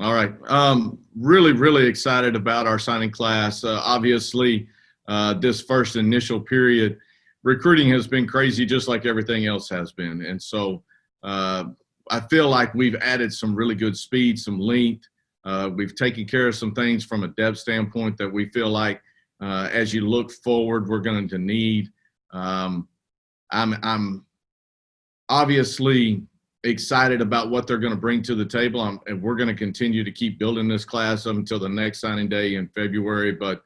All right. Really, really excited about our signing class. Obviously, this first initial period, recruiting has been crazy just like everything else has been. And so I feel like we've added some really good speed, some length. We've taken care of some things from a depth standpoint that we feel like as you look forward, we're going to need. I'm obviously excited about what they're going to bring to the table. And we're going to continue to keep building this class up until the next signing day in February. But,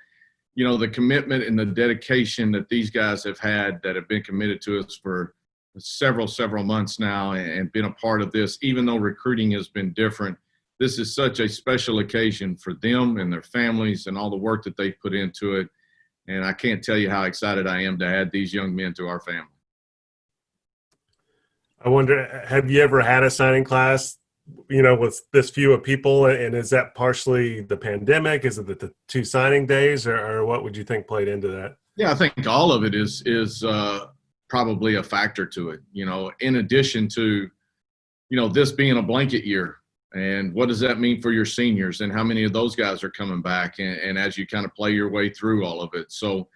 the commitment and the dedication that these guys have had that have been committed to us for several months now and been a part of this, even though recruiting has been different, this is such a special occasion for them and their families and all the work that they've put into it. And I can't tell you how excited I am to add these young men to our family. I wonder, have you ever had a signing class, with this few of people? And is that partially the pandemic? Is it the two signing days, or what would you think played into that? Yeah, I think all of it is probably a factor to it. In addition to, this being a blanket year, and what does that mean for your seniors, and how many of those guys are coming back, and as you kind of play your way through all of it. So,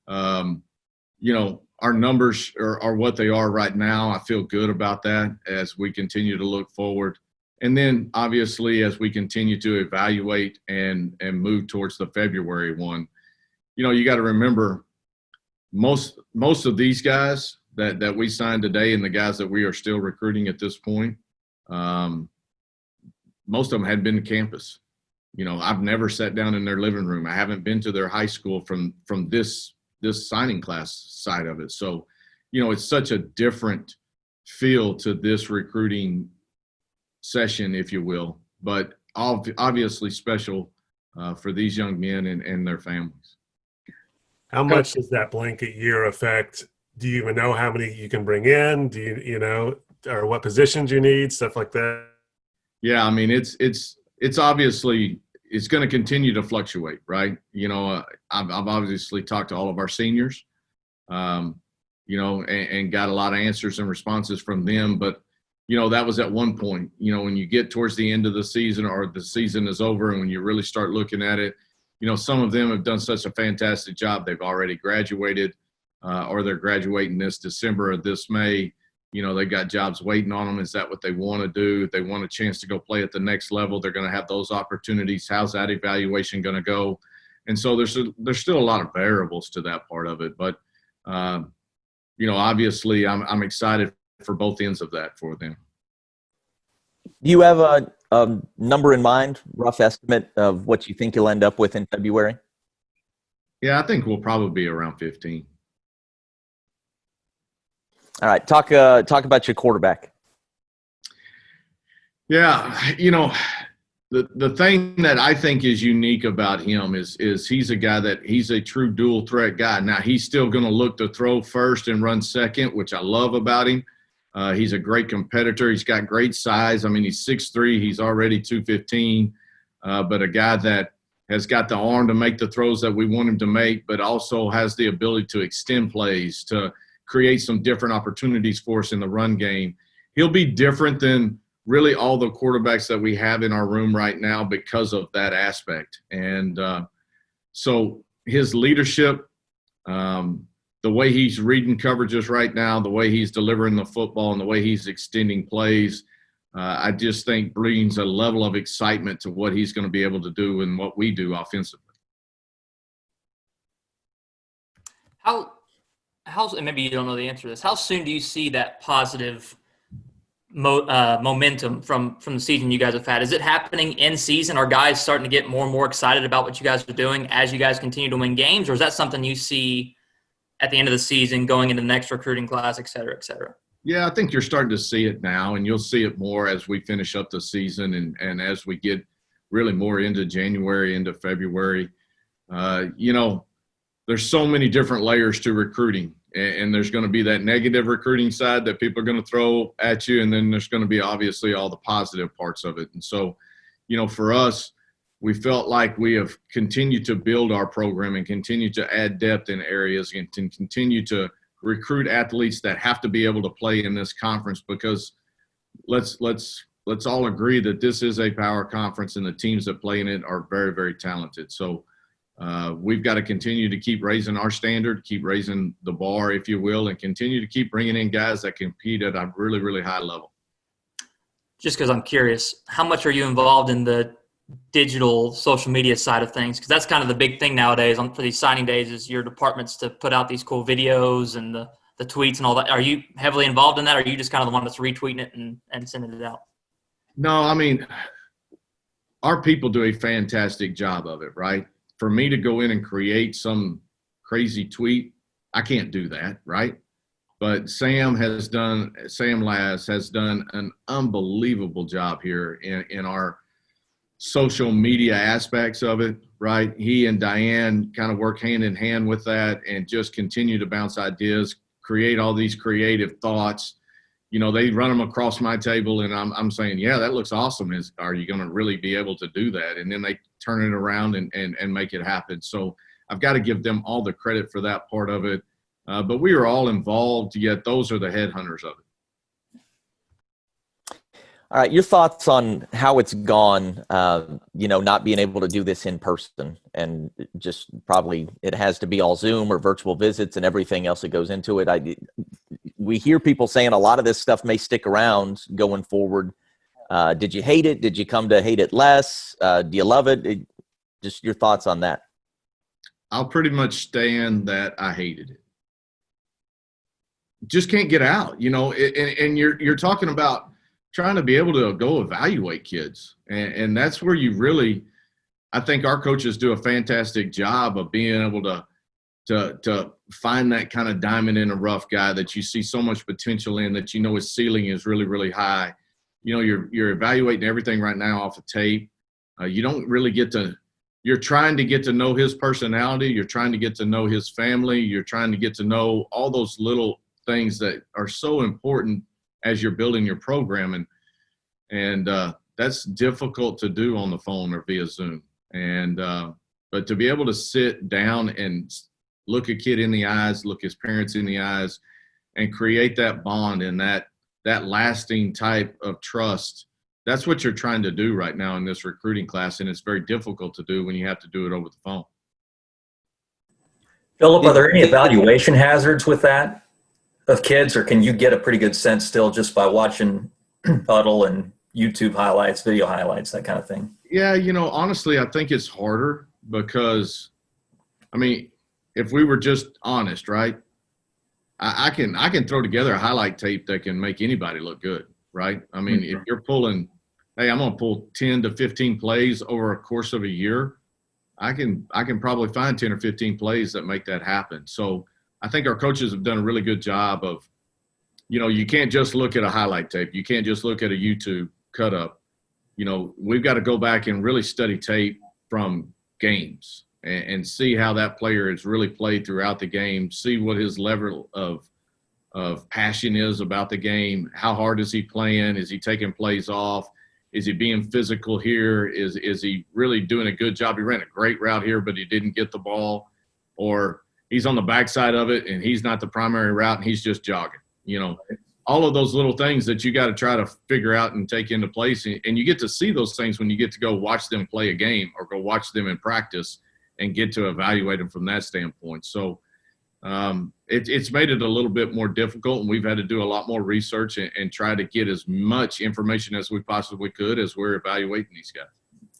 our numbers are what they are right now. I feel good about that as we continue to look forward. And then obviously as we continue to evaluate and move towards the February one, you got to remember most of these guys that we signed today and the guys that we are still recruiting at this point, most of them had been to campus. I've never sat down in their living room. I haven't been to their high school from this signing class side of it. So, it's such a different feel to this recruiting session, if you will, but obviously special for these young men and their families. How much does that blanket year affect? Do you even know how many you can bring in? Do you, or what positions you need, stuff like that? Yeah, I mean, it's obviously – it's going to continue to fluctuate, right? I've obviously talked to all of our seniors, and got a lot of answers and responses from them. But, that was at one point. When you get towards the end of the season or the season is over and when you really start looking at it, some of them have done such a fantastic job. They've already graduated or they're graduating this December or this May. They've got jobs waiting on them. Is that what they want to do? If they want a chance to go play at the next level, they're going to have those opportunities. How's that evaluation going to go? And so there's still a lot of variables to that part of it. But, obviously I'm excited for both ends of that for them. Do you have a number in mind, rough estimate of what you think you'll end up with in February? Yeah, I think we'll probably be around 15. All right, talk about your quarterback. Yeah, the thing that I think is unique about him is he's a guy that he's a true dual threat guy. Now he's still going to look to throw first and run second, which I love about him. He's a great competitor. He's got great size. I mean, he's 6'3", he's already 215, but a guy that has got the arm to make the throws that we want him to make, but also has the ability to extend plays, to create some different opportunities for us in the run game. He'll be different than really all the quarterbacks that we have in our room right now because of that aspect. And so his leadership, the way he's reading coverages right now, the way he's delivering the football and the way he's extending plays, I just think brings a level of excitement to what he's going to be able to do and what we do offensively. And maybe you don't know the answer to this, how soon do you see that positive momentum from the season you guys have had? Is it happening in season? Are guys starting to get more and more excited about what you guys are doing as you guys continue to win games? Or is that something you see at the end of the season, going into the next recruiting class, et cetera, et cetera? Yeah, I think you're starting to see it now, and you'll see it more as we finish up the season and as we get really more into January, into February. There's so many different layers to recruiting, and there's going to be that negative recruiting side that people are going to throw at you, and then there's going to be obviously all the positive parts of it. And so, for us, we felt like we have continued to build our program and continue to add depth in areas and to continue to recruit athletes that have to be able to play in this conference, because let's let's all agree that this is a power conference, and the teams that play in it are very, very talented. So we've got to continue to keep raising our standard, keep raising the bar, if you will, and continue to keep bringing in guys that compete at a really, really high level. Just because I'm curious, how much are you involved in the digital social media side of things? Because that's kind of the big thing nowadays for these signing days, is your departments to put out these cool videos and the tweets and all that. Are you heavily involved in that, or are you just kind of the one that's retweeting it and sending it out? No, I mean, our people do a fantastic job of it, right? For me to go in and create some crazy tweet, I can't do that, right? But Sam Laz has done an unbelievable job here in our social media aspects of it, right? He and Diane kind of work hand in hand with that and just continue to bounce ideas, create all these creative thoughts. You know, they run them across my table, and I'm saying, yeah, that looks awesome. Are you going to really be able to do that? And then they turn it around and make it happen. So I've got to give them all the credit for that part of it. But we are all involved, yet those are the headhunters of it. All right, your thoughts on how it's gone, not being able to do this in person, and just probably it has to be all Zoom or virtual visits and everything else that goes into it. We hear people saying a lot of this stuff may stick around going forward. Did you hate it? Did you come to hate it less? Do you love it? Just your thoughts on that. I'll pretty much stand that I hated it. Just can't get out, and you're talking about trying to be able to go evaluate kids. And that's where you really, I think our coaches do a fantastic job of being able to find that kind of diamond in a rough guy that you see so much potential in, that his ceiling is really, really high. You're evaluating everything right now off of tape. You don't really you're trying to get to know his personality. You're trying to get to know his family. You're trying to get to know all those little things that are so important as you're building your program. And that's difficult to do on the phone or via Zoom. But to be able to sit down and look a kid in the eyes, look his parents in the eyes, and create that bond and that lasting type of trust, that's what you're trying to do right now in this recruiting class. And it's very difficult to do when you have to do it over the phone. Philip, are there any evaluation hazards with that of kids, or can you get a pretty good sense still just by watching Huddle and YouTube highlights, video highlights, that kind of thing? Yeah, honestly, I think it's harder because, if we were just honest, right, I can throw together a highlight tape that can make anybody look good, right? If you're pulling, hey, I'm going to pull 10 to 15 plays over a course of a year, I can probably find 10 or 15 plays that make that happen. So I think our coaches have done a really good job of, you can't just look at a highlight tape. You can't just look at a YouTube cut up. We've got to go back and really study tape from games and see how that player has really played throughout the game, see what his level of passion is about the game. How hard is he playing? Is he taking plays off? Is he being physical here? Is he really doing a good job? He ran a great route here, but he didn't get the ball. Or he's on the backside of it and he's not the primary route and he's just jogging. All of those little things that you got to try to figure out and take into place. And you get to see those things when you get to go watch them play a game or go watch them in practice and get to evaluate them from that standpoint. So it's made it a little bit more difficult, and we've had to do a lot more research and try to get as much information as we possibly could as we're evaluating these guys.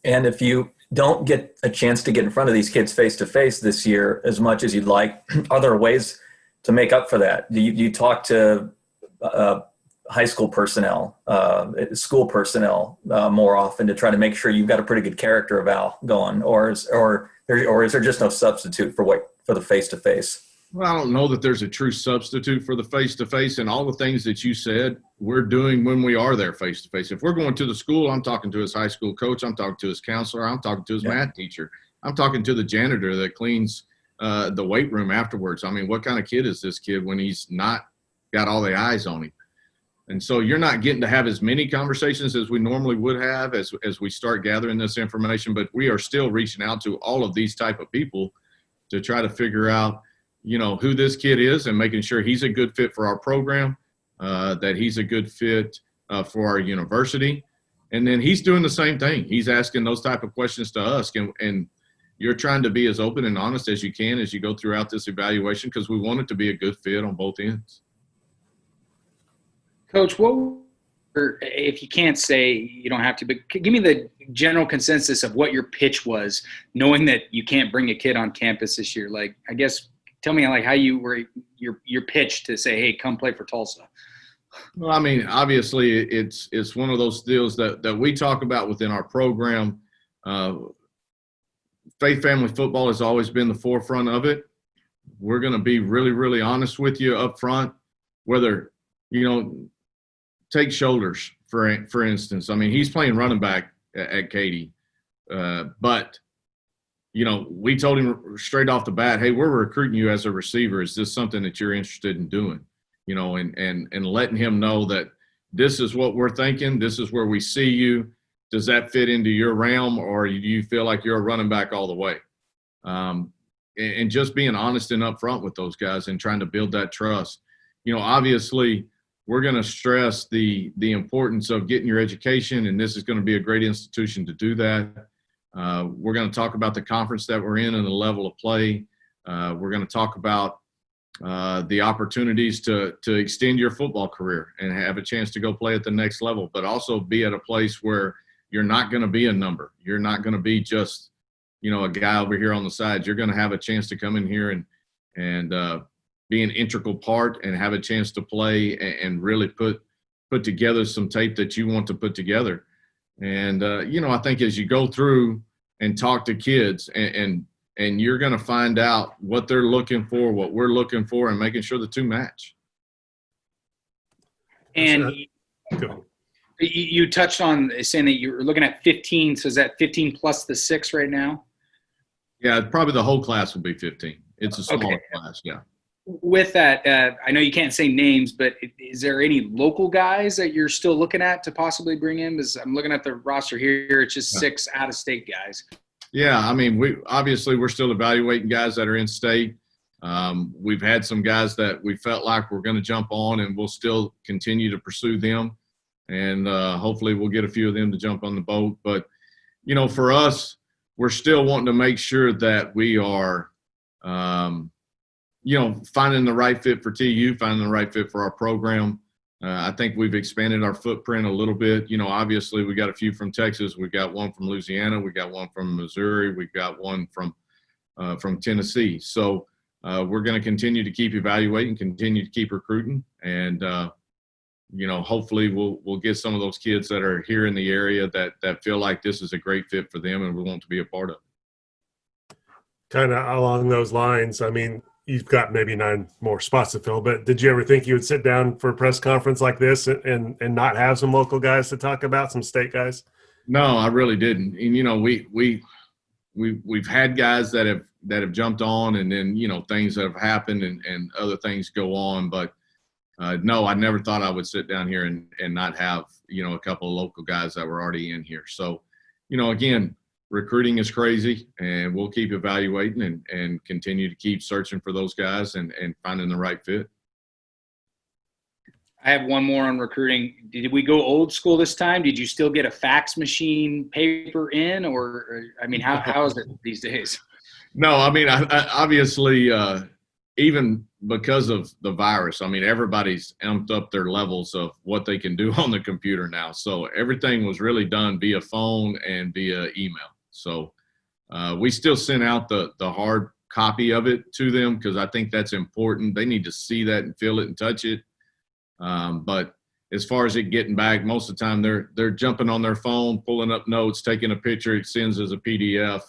And if you don't get a chance to get in front of these kids face-to-face this year as much as you'd like, are there ways to make up for that? Do you talk to high school personnel, school personnel more often to try to make sure you've got a pretty good character eval going, or is there just no substitute for the face-to-face? Well, I don't know that there's a true substitute for the face-to-face, and all the things that you said we're doing when we are there face-to-face. If we're going to the school, I'm talking to his high school coach, I'm talking to his counselor, I'm talking to his math teacher, I'm talking to the janitor that cleans the weight room afterwards. What kind of kid is this kid when he's not got all the eyes on him? And so you're not getting to have as many conversations as we normally would have as we start gathering this information, but we are still reaching out to all of these type of people to try to figure out, who this kid is and making sure he's a good fit for our program, that he's a good fit for our university, And then he's doing the same thing. He's asking those type of questions to us. And you're trying to be as open and honest as you can as you go throughout this evaluation, because we want it to be a good fit on both ends. Coach, if you can't say, you don't have to, but give me the general consensus of what your pitch was, knowing that you can't bring a kid on campus this year. Like, I guess, tell me like how you were your pitch to say, hey, come play for Tulsa. Well, I mean, obviously it's one of those deals that we talk about within our program. Faith family football has always been the forefront of it. We're going to be really, really honest with you up front, whether, take Shoulders, for instance. I mean, he's playing running back at Katy. But, we told him straight off the bat, hey, we're recruiting you as a receiver. Is this something that you're interested in doing? And letting him know that this is what we're thinking. This is where we see you. Does that fit into your realm, or do you feel like you're a running back all the way? And just being honest and upfront with those guys and trying to build that trust. Obviously we're going to stress the importance of getting your education, and this is going to be a great institution to do that. We're going to talk about the conference that we're in and the level of play. We're going to talk about the opportunities to extend your football career and have a chance to go play at the next level, but also be at a place where you're not going to be a number. You're not going to be just, a guy over here on the side. You're going to have a chance to come in here and be an integral part and have a chance to play and really put together some tape that you want to put together. And, I think as you go through and talk to kids and you're going to find out what they're looking for, what we're looking for, and making sure the two match. And you touched on saying that you were looking at 15. So is that 15 plus the 6 right now? Yeah, probably the whole class will be 15. It's a smaller class, yeah. With that, I know you can't say names, but is there any local guys that you're still looking at to possibly bring in? Because I'm looking at the roster here. It's just 6 out-of-state guys. Yeah, I mean, we're still evaluating guys that are in state. We've had some guys that we felt like we're going to jump on, and we'll still continue to pursue them. And hopefully we'll get a few of them to jump on the boat. But, for us, we're still wanting to make sure that we are, finding the right fit for TU, finding the right fit for our program. I think we've expanded our footprint a little bit. Obviously we got a few from Texas. We got one from Louisiana. We got one from Missouri. We got one from Tennessee. So we're going to continue to keep evaluating, continue to keep recruiting. And, hopefully we'll get some of those kids that are here in the area that feel like this is a great fit for them and we want to be a part of it. Kind of along those lines, I mean, you've got maybe 9 more spots to fill, but did you ever think you would sit down for a press conference like this and not have some local guys to talk about, some state guys? No, I really didn't. And, we've had guys that have jumped on, and then, things that have happened and other things go on. But no, I never thought I would sit down here and not have, a couple of local guys that were already in here. So, again, recruiting is crazy, and we'll keep evaluating and continue to keep searching for those guys and finding the right fit. I have one more on recruiting. Did we go old school this time? Did you still get a fax machine paper in, or I mean, how is it these days? No, I mean, I obviously, even because of the virus, I mean, everybody's amped up their levels of what they can do on the computer now. So everything was really done via phone and via email. So we still sent out the hard copy of it to them because I think that's important. They need to see that and feel it and touch it. But as far as it getting back, most of the time they're jumping on their phone, pulling up notes, taking a picture, it sends as a PDF.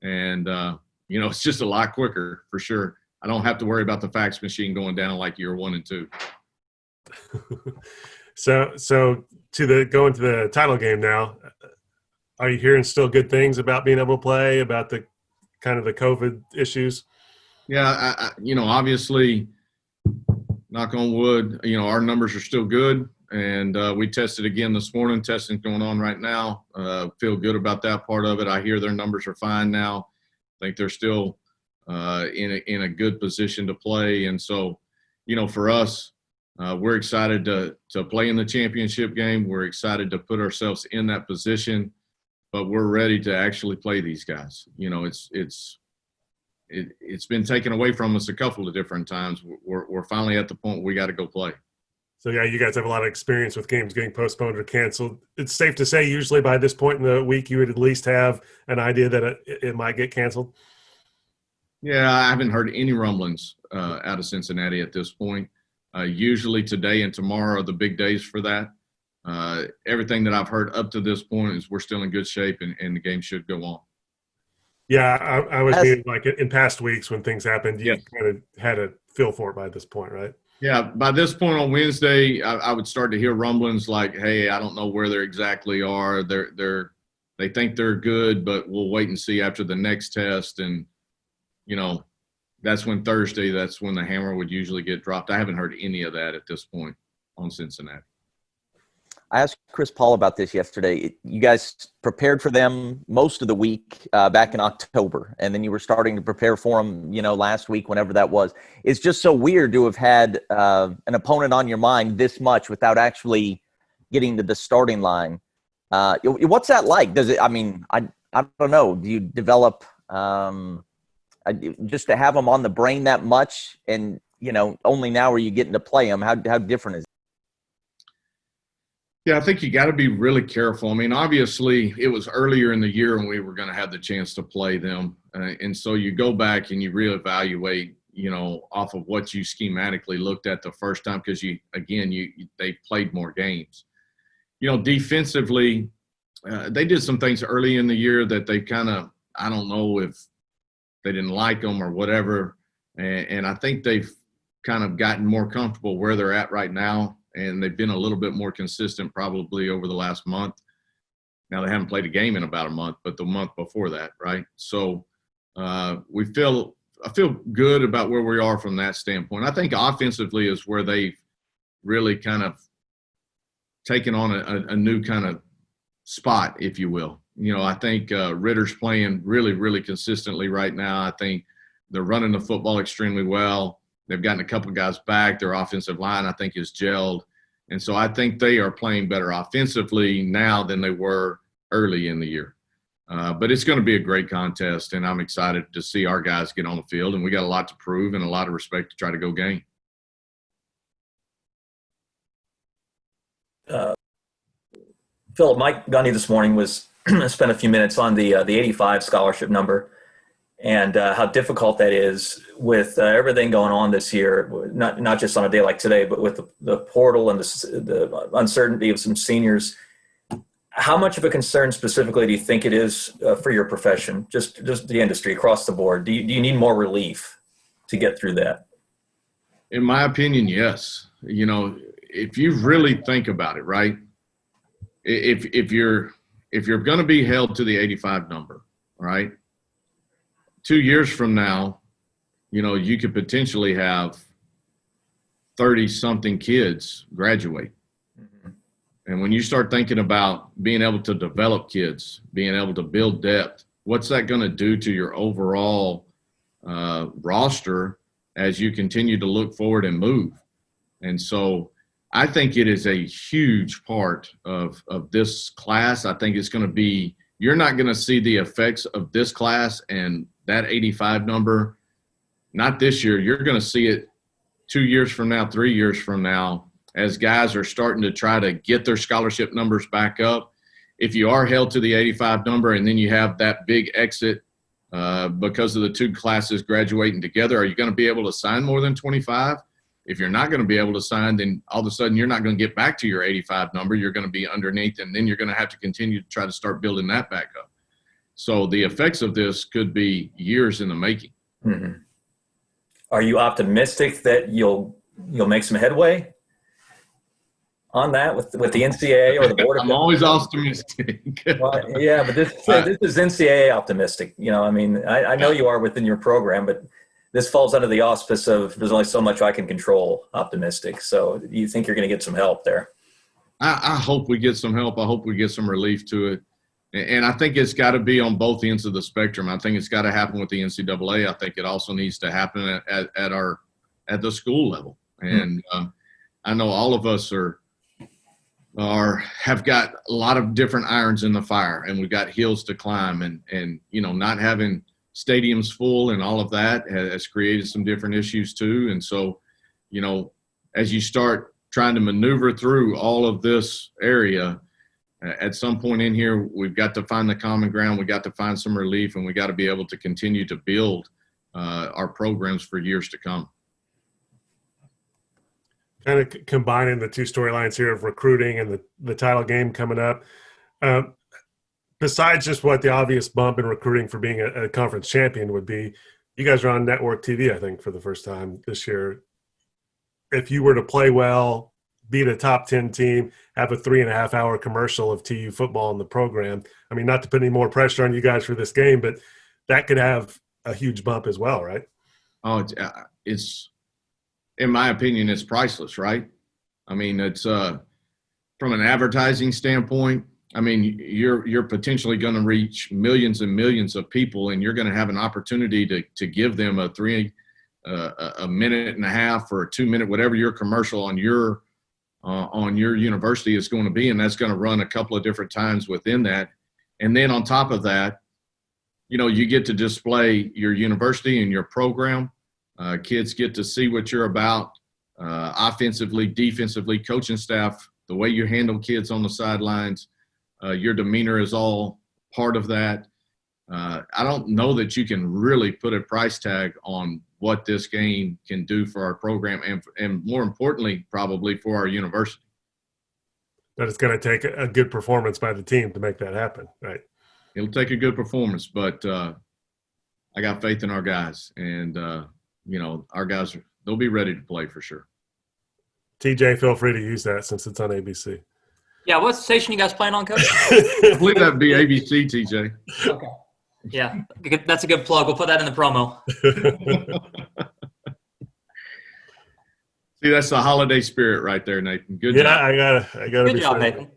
And, it's just a lot quicker for sure. I don't have to worry about the fax machine going down like year 1 and 2. So going to the title game now, are you hearing still good things about being able to play, about the kind of the COVID issues? Yeah, obviously, knock on wood, our numbers are still good. And we tested again this morning. Testing's going on right now. Feel good about that part of it. I hear their numbers are fine now. I think they're still in a good position to play. And so, for us, We're excited to play in the championship game. We're excited to put ourselves in that position, but we're ready to actually play these guys. You know, it's been taken away from us a couple of different times. We're finally at the point where we got to go play. So, yeah, you guys have a lot of experience with games getting postponed or canceled. It's safe to say usually by this point in the week you would at least have an idea that it might get canceled? Yeah, I haven't heard any rumblings out of Cincinnati at this point. Usually today and tomorrow are the big days for that. Everything that I've heard up to this point is we're still in good shape and the game should go on. Yeah, I was meaning like in past weeks when things happened, you Yes. kind of had a feel for it by this point, right? Yeah, by this point on Wednesday, I would start to hear rumblings like, "Hey, I don't know where they exactly are. They think they're good, but we'll wait and see after the next test." And you know, that's when the hammer would usually get dropped. I haven't heard any of that at this point on Cincinnati. I asked Chris Paul about this yesterday. You guys prepared for them most of the week back in October, and then you were starting to prepare for them, last week, whenever that was. It's just so weird to have had an opponent on your mind this much without actually getting to the starting line. What's that like? Does it? I mean, I don't know. Do you develop just to have them on the brain that much, and only now are you getting to play them? How different is it? Yeah, I think you got to be really careful. I mean, obviously, it was earlier in the year when we were going to have the chance to play them. And so you go back and you reevaluate, off of what you schematically looked at the first time because, they played more games. Defensively, they did some things early in the year that they kind of – I don't know if they didn't like them or whatever. And I think they've kind of gotten more comfortable where they're at right now. And they've been a little bit more consistent probably over the last month. Now, they haven't played a game in about a month, but the month before that, right? So I feel good about where we are from that standpoint. I think offensively is where they've really kind of taken on a new kind of spot, if you will. I think Ritter's playing really, really consistently right now. I think they're running the football extremely well. They've gotten a couple of guys back. Their offensive line, I think, is gelled. And so I think they are playing better offensively now than they were early in the year. But it's going to be a great contest, and I'm excited to see our guys get on the field. And we got a lot to prove and a lot of respect to try to go gain. Philip, Mike Gundy this morning spent a few minutes on the 85 scholarship number. And how difficult that is with everything going on this year, not just on a day like today, but with the portal and the uncertainty of some seniors. How much of a concern specifically do you think it is for your profession, just the industry across the board? Do you need more relief to get through that? In my opinion, yes. If you really think about it, right, if you're going to be held to the 85 number, right, 2 years from now, you could potentially have 30-something kids graduate. Mm-hmm. And when you start thinking about being able to develop kids, being able to build depth, what's that going to do to your overall roster as you continue to look forward and move? And so I think it is a huge part of this class. I think it's going to be – you're not going to see the effects of this class and that 85 number, not this year. You're going to see it 2 years from now, 3 years from now, as guys are starting to try to get their scholarship numbers back up. If you are held to the 85 number and then you have that big exit because of the two classes graduating together, are you going to be able to sign more than 25? If you're not going to be able to sign, then all of a sudden you're not going to get back to your 85 number. You're going to be underneath, and then you're going to have to continue to try to start building that back up. So the effects of this could be years in the making. Mm-hmm. Are you optimistic that you'll make some headway on that with the NCAA or the board? I'm always optimistic. Well, yeah, but this is NCAA optimistic. I know you are within your program, but this falls under the auspice of there's only so much I can control optimistic. So you think you're going to get some help there? I hope we get some help. I hope we get some relief to it. And I think it's got to be on both ends of the spectrum. I think it's got to happen with the NCAA. I think it also needs to happen at the school level. And I know all of us have got a lot of different irons in the fire, and we've got hills to climb, and not having stadiums full and all of that has created some different issues too. And so, as you start trying to maneuver through all of this area, at some point in here, we've got to find the common ground. We got to find some relief, and we got to be able to continue to build our programs for years to come. Kind of combining the two storylines here of recruiting and the title game coming up. Besides just what the obvious bump in recruiting for being a conference champion would be, you guys are on network TV, I think, for the first time this year. If you were to play well, beat a top 10 team, have a 3.5-hour commercial of TU football in the program. I mean, not to put any more pressure on you guys for this game, but that could have a huge bump as well, right? Oh, it's in my opinion, it's priceless, right? I mean, it's from an advertising standpoint. I mean, you're potentially going to reach millions and millions of people, and you're going to have an opportunity to give them a minute and a half or a 2-minute, whatever your commercial on your university is going to be, and that's going to run a couple of different times within that. And then on top of that, you get to display your university and your program. Kids get to see what you're about, offensively, defensively, coaching staff, the way you handle kids on the sidelines. Your demeanor is all part of that. I don't know that you can really put a price tag on what this game can do for our program and more importantly, probably for our university. But it's going to take a good performance by the team to make that happen, right? It'll take a good performance, but I got faith in our guys. And, our guys, they'll be ready to play for sure. TJ, feel free to use that since it's on ABC. Yeah, what station you guys playing on, Coach? I believe that'd be ABC, TJ. Okay. Yeah, that's a good plug. We'll put that in the promo. See, that's the holiday spirit right there, Nathan. Good job. Yeah, I gotta. Good job, Nathan.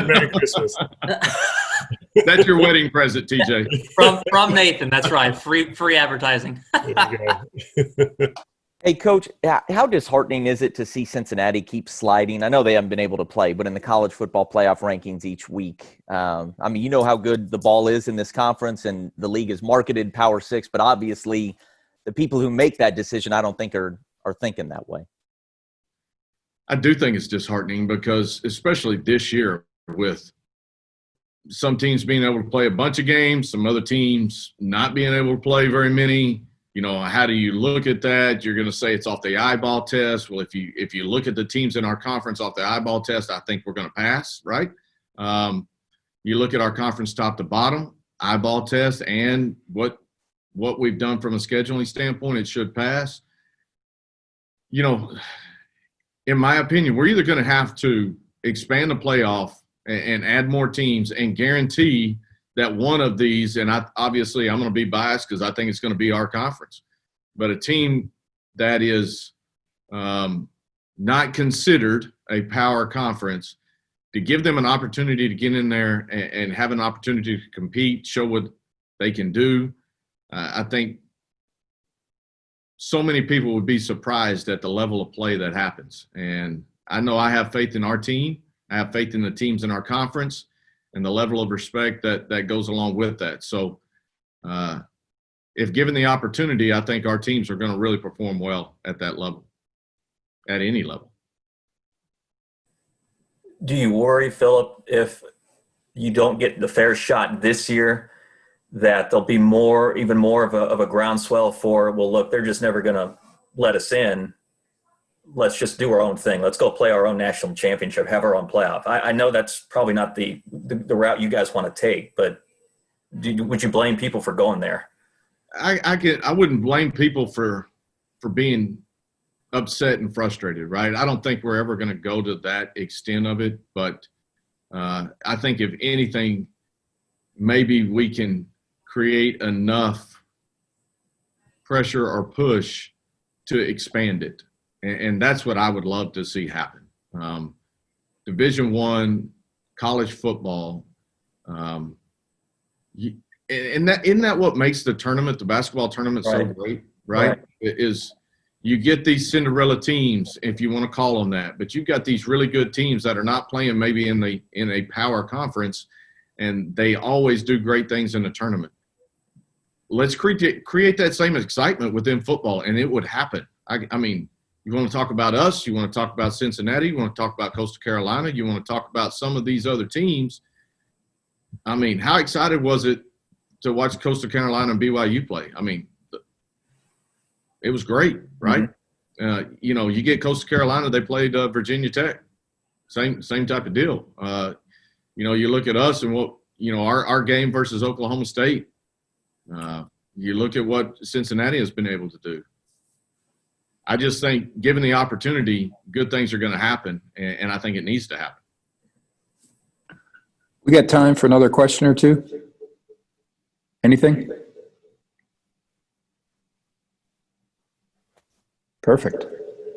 Merry Christmas. That's your wedding present, TJ. From Nathan. That's right. Free advertising. There you go. Hey, Coach, how disheartening is it to see Cincinnati keep sliding? I know they haven't been able to play, but in the college football playoff rankings each week, I mean, you know how good the ball is in this conference, and the league is marketed Power 6, but obviously the people who make that decision, I don't think are thinking that way. I do think it's disheartening because especially this year with some teams being able to play a bunch of games, some other teams not being able to play very many. How do you look at that? You're going to say it's off the eyeball test. Well, if you look at the teams in our conference off the eyeball test, I think we're going to pass, right? You look at our conference top to bottom, eyeball test, and what we've done from a scheduling standpoint, it should pass. In my opinion, we're either going to have to expand the playoff and add more teams and guarantee that one of these, and obviously I'm going to be biased because I think it's going to be our conference, but a team that is not considered a power conference, to give them an opportunity to get in there and have an opportunity to compete, show what they can do. I think so many people would be surprised at the level of play that happens. And I know I have faith in our team. I have faith in the teams in our conference and the level of respect that goes along with that. So if given the opportunity, I think our teams are going to really perform well at that level, at any level. Do you worry, Philip, if you don't get the fair shot this year, that there'll be even more of a groundswell for, well, look, they're just never going to let us in. Let's just do our own thing. Let's go play our own national championship, have our own playoff. I know that's probably not the route you guys want to take, but would you blame people for going there? I wouldn't blame people for being upset and frustrated, right? I don't think we're ever going to go to that extent of it, but I think if anything, maybe we can create enough pressure or push to expand it. And that's what I would love to see happen. Division I, college football, and isn't that what makes the tournament, the basketball tournament, so great, right? It is you get these Cinderella teams, if you want to call them that, but you've got these really good teams that are not playing maybe in a power conference, and they always do great things in the tournament. Let's create that same excitement within football, and it would happen. I mean, you want to talk about us, you want to talk about Cincinnati, you want to talk about Coastal Carolina, you want to talk about some of these other teams. I mean, how excited was it to watch Coastal Carolina and BYU play? I mean, it was great, right? Mm-hmm. You know, you get Coastal Carolina, they played Virginia Tech. Same type of deal. You know, you look at us and what, you know, our game versus Oklahoma State. You look at what Cincinnati has been able to do. I just think given the opportunity, good things are going to happen, and I think it needs to happen. We got time for another question or two? Anything? Perfect.